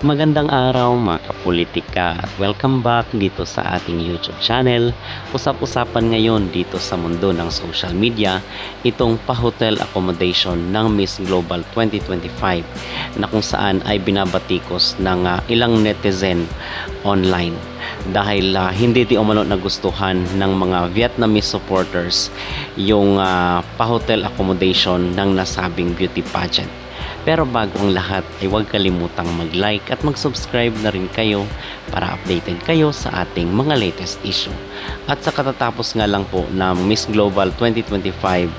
Magandang araw mga kapolitika at welcome back dito sa ating YouTube channel. Usap-usapan ngayon dito sa mundo ng social media itong pa-hotel accommodation ng Miss Global 2025 na kung saan ay binabatikos ng ilang netizen online dahil hindi di umano nagustuhan ng mga Vietnamese supporters yung pa-hotel accommodation ng nasabing beauty pageant. Pero bago ang lahat ay huwag kalimutang mag-like at mag-subscribe na rin kayo para updated kayo sa ating mga latest issue. At sa katatapos nga lang po na Miss Global 2025,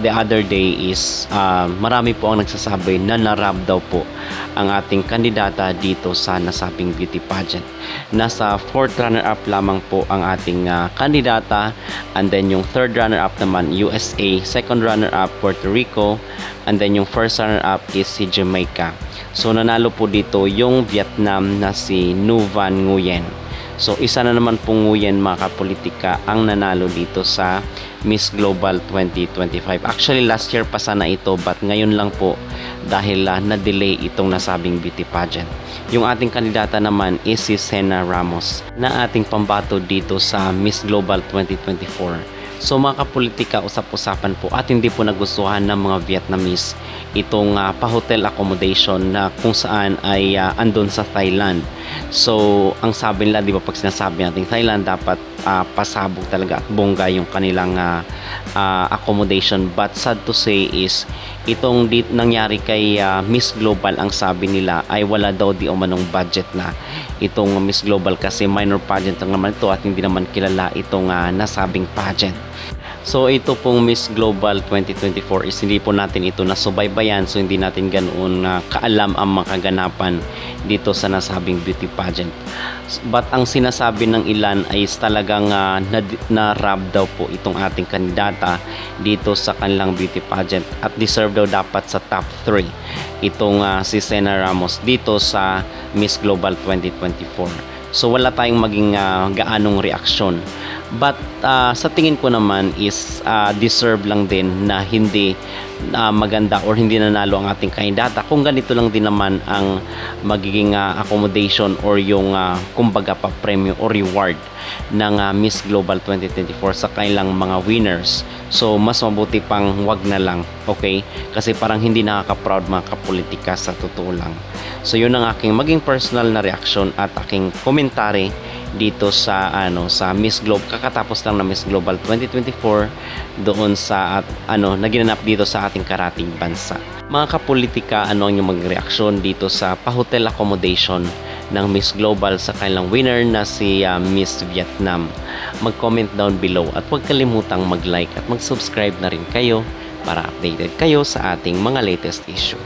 the other day is marami po ang nagsasabi na narab daw po ang ating kandidata dito sa nasabing beauty pageant. Nasa 4th runner-up lamang po ang ating kandidata, and then yung 3rd runner-up naman USA, 2nd runner-up Puerto Rico, and then yung 1st runner-up is si Jamaica. So nanalo po dito yung Vietnam na si Nu Van Nguyen. So isa na naman pong Nguyen mga kapolitika ang nanalo dito sa Miss Global 2025. Actually last year pa sana ito, but ngayon lang po dahil na-delay itong nasabing beauty pageant. Yung ating kandidata naman is si Sena Ramos na ating pambato dito sa Miss Global 2024. So mga kapolitika, usap-usapan po at hindi po nagustuhan ng mga Vietnamese itong pa-hotel accommodation na kung saan ay andun sa Thailand. So ang sabi nila, di ba, pag sinasabi natin Thailand, dapat pasabog talaga at bongga yung kanilang accommodation. But sad to say is itong nangyari kay Miss Global, ang sabi nila ay wala daw di umanong budget na itong Miss Global kasi minor pageant lang naman ito at hindi naman kilala itong nasabing pageant. So ito pong Miss Global 2024 is hindi po natin ito nasubaybayan, so hindi natin ganoon kaalam ang mga kaganapan dito sa nasabing beauty pageant. But ang sinasabi ng ilan ay talagang na-rab daw po itong ating kandidata dito sa kanilang beauty pageant at deserve daw dapat sa top 3 itong si Sena Ramos dito sa Miss Global 2024. So wala tayong maging gaanong reaksyon. But sa tingin ko naman is deserve lang din na hindi maganda or hindi nanalo ang ating kandidata kung ganito lang din naman ang magiging accommodation or yung kumbaga pa premyo or reward ng Miss Global 2024 sa kanilang mga winners. So mas mabuti pang wag na lang, okay? Kasi parang hindi nakaka-proud mga kapolitika sa totoo lang. So yun ang aking maging personal na reaction at aking komentary dito sa sa Miss Globe, kakatapos lang na Miss Global 2024 doon sa naginanap dito sa ating karating bansa. Mga kapolitika, ano ang inyong magreaksyon dito sa pa-hotel accommodation ng Miss Global sa kanilang winner na si Miss Vietnam? Mag-comment down below at huwag kalimutang mag-like at mag-subscribe na rin kayo para updated kayo sa ating mga latest issue.